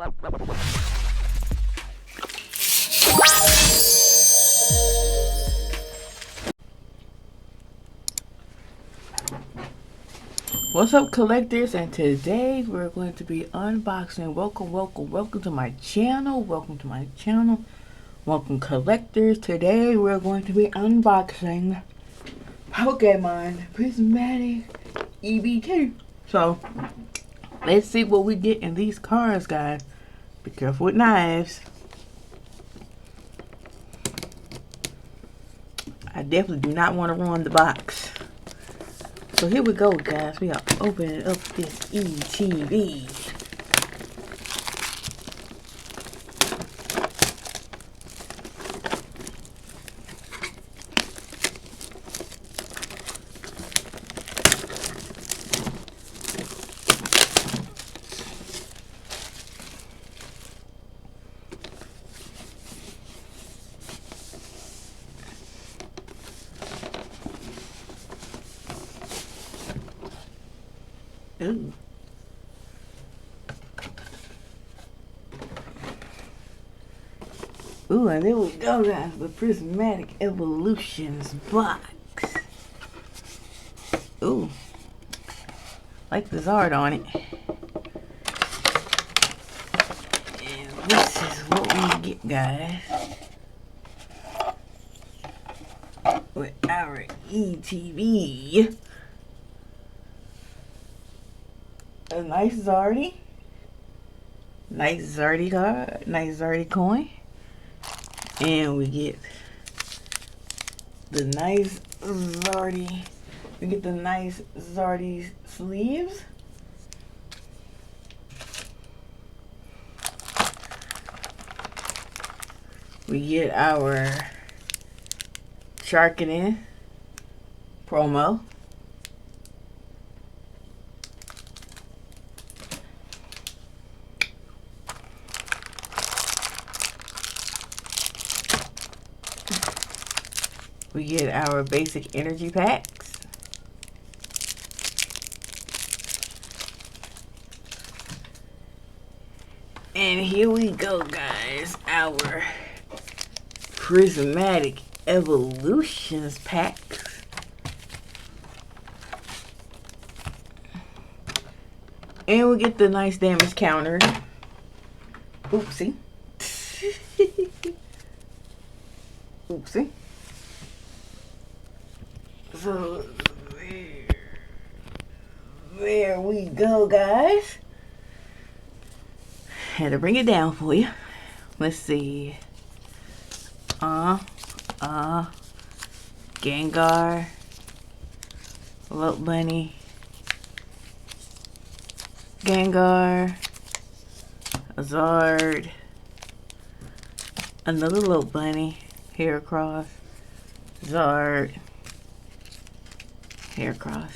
What's up, collectors? And today we're going to be unboxing. Welcome to my channel. Welcome, collectors. Today we're going to be unboxing Pokemon Prismatic EB2. So let's see what we get in these cards, guys. Be careful with knives. I definitely do not want to ruin the box. So here we go, guys. We are opening up this ETB. Ooh. Ooh, and there we go, guys. The Prismatic Evolutions box. Ooh. Like the Zard on it. And this is what we get, guys. With our ETB. A nice Zardy. Nice Zardy card. Nice Zardy coin. And we get the nice Zardy. We get the nice Zardy sleeves. We get our Sharkening promo. We get our basic energy packs. And here we go, guys. Our Prismatic Evolutions packs. And we get the nice damage counter. Oopsie. Oopsie. So, there we go, guys. Had to bring it down for you. Let's see. Gengar, Lope Bunny, Gengar, Zard, another Lope Bunny, Heracross, Zard, Heracross,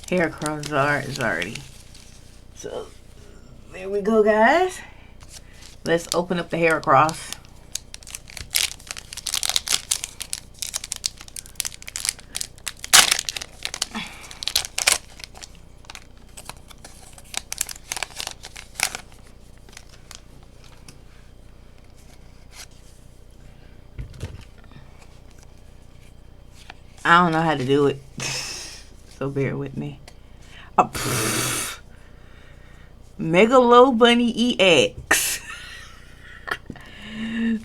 Zard, Zardy. So there we go, guys. Let's open up the Heracross. I don't know how to do it, so bear with me. Mega Lope Bunny EX.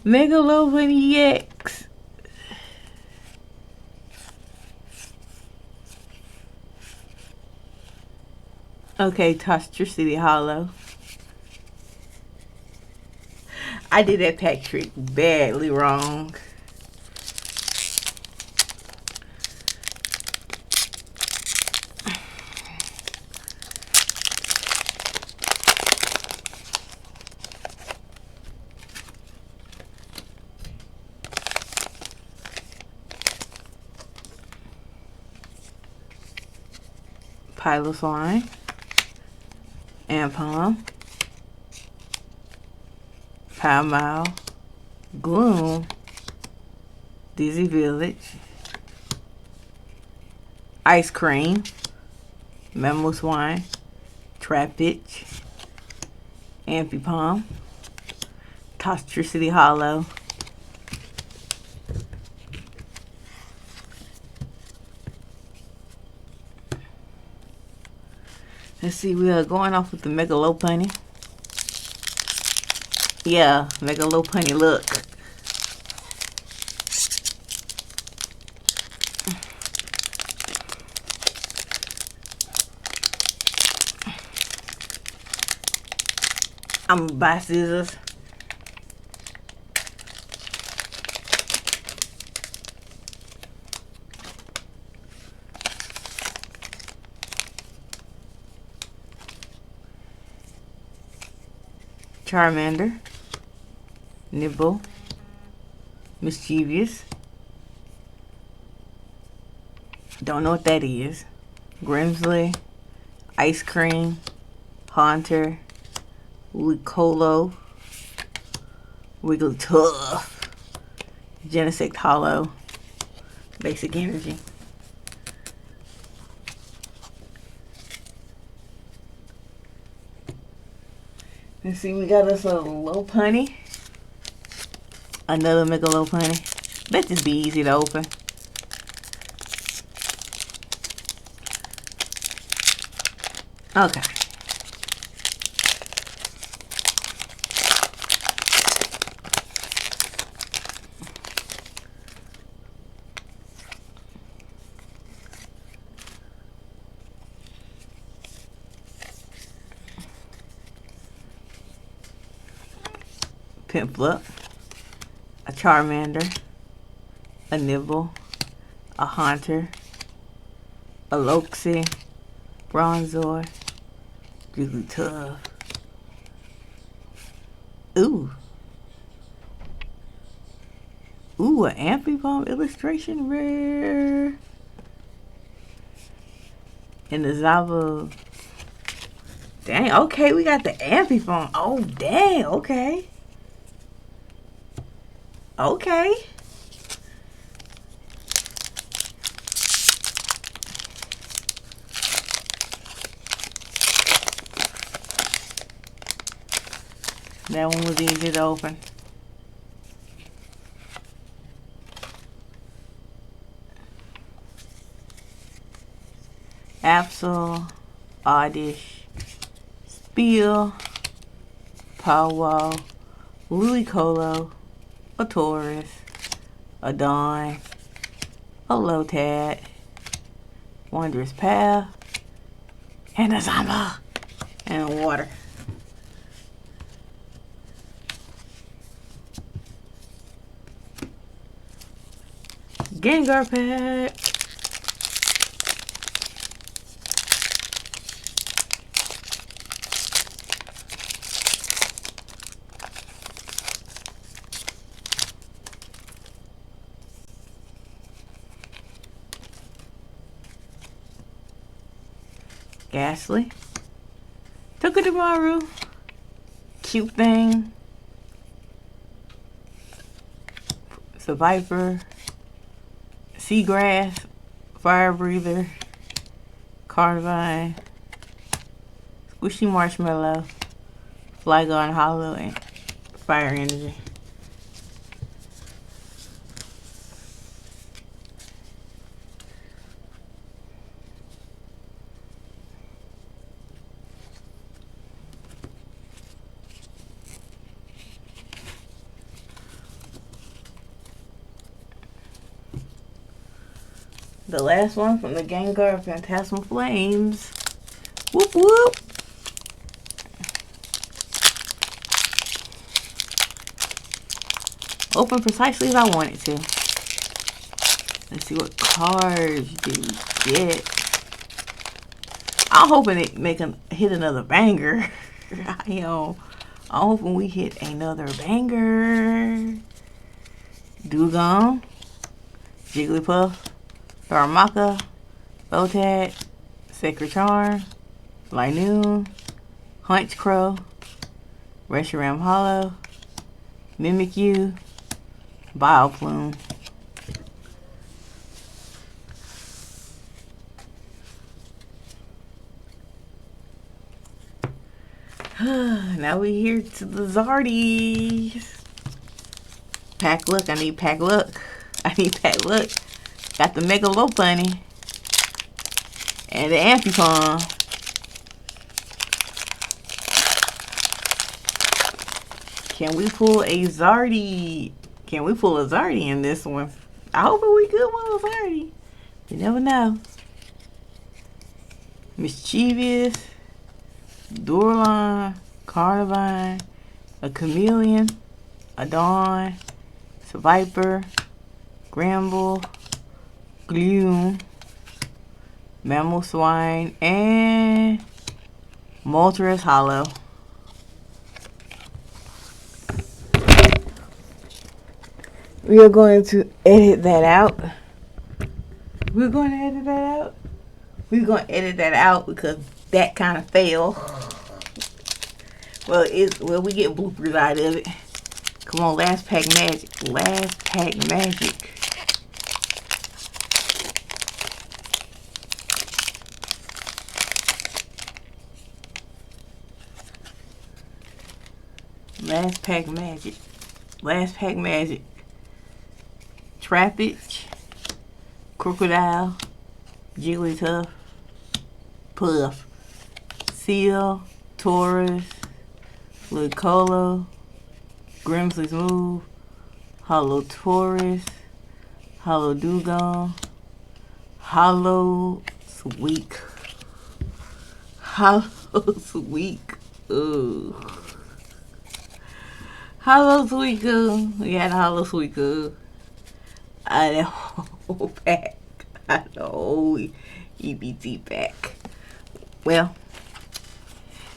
Mega Lope Bunny EX. Okay, Toaster City Hollow. I did that pack trick badly wrong. Piloswine, Ampom, Powwow, Gloom, Dizzy Village, Ice Cream, Mamoswine, Trapinch, Amphi-Palm, Toxtricity Hollow, let's see, we are going off with the Megalopunny. Yeah, Megalopunny, look. I'm gonna buy scissors. Charmander, Nibble, Mischievous, don't know what that is, Grimsley, Ice Cream, Haunter, Lucolo, Wigglytuff, Genesect Hollow, Basic Energy. Let's see, we got us a Lopunny. Another Megalopunny. Let this be easy to open. Okay. Piplup, a Charmander, a Nibble, a Haunter, a Loxie, Bronzor, Wigglytuff. Ooh, an Amphi-Palm illustration rare. And the Zava. Dang, okay, we got the Amphi-Palm. Oh, dang, okay. Okay. That one was easy to open. Absol, Oddish, Spiel, Powwow, Lucolo, a Taurus, a Dawn, a Lotad, Wondrous Path, and a Zamba, and a Water. Gengar pack. Ghastly, Togedemaru, Cute Thing, Survivor, Seagrass, Fire Breather, Carnivine, Squishy Marshmallow, Flygon Hollow, and Fire Energy. The last one from the Gengar Phastsmal Flames. Whoop whoop. Open precisely as I want it to. Let's see what cards do we get. I'm hoping it hit another banger. I'm hoping we hit another banger. Dugong, Jigglypuff, Darumaka, Lotad, Sacred Charm, Linoon, Hunchcrow, Reshiram Hollow, Mimikyu, Bioplume. Now we here to the Zardies. Pack luck. I need pack luck. I need pack luck. Got the Mega Low Bunny. And the Amphiphon. Can we pull a Zardie? Can we pull a Zardie in this one? I hope we could pull a Zardie. You never know. Mischievous, Durlon, Carnivine, a Chameleon, a Dawn, Viper, Gramble, Gloom, Mammal Swine, and Moltres Hollow. We are going to edit that out. We're going to edit that out. We're going to edit that out because that kind of failed. Well, we get bloopers out of it. Come on, last pack magic. Last pack magic. Last pack magic. Last pack magic. Trapinch, Crocodile, Jigglypuff, Puff, Seal, Taurus, Ludicolo, Grimsley Smooth, Hollow Taurus, Hollow Dugong, Hollow Sweet, Hollow Sweet, ooh. Hollow Suicune. We got a Hollow Suicune. The whole pack. The whole EBT pack. Well,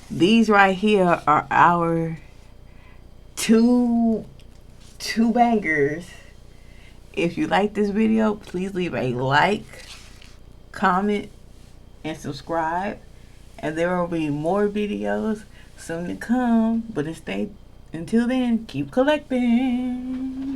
these right here are our two bangers. If you like this video, please leave a like, comment, and subscribe. And there will be more videos soon to come. But until then, keep collecting.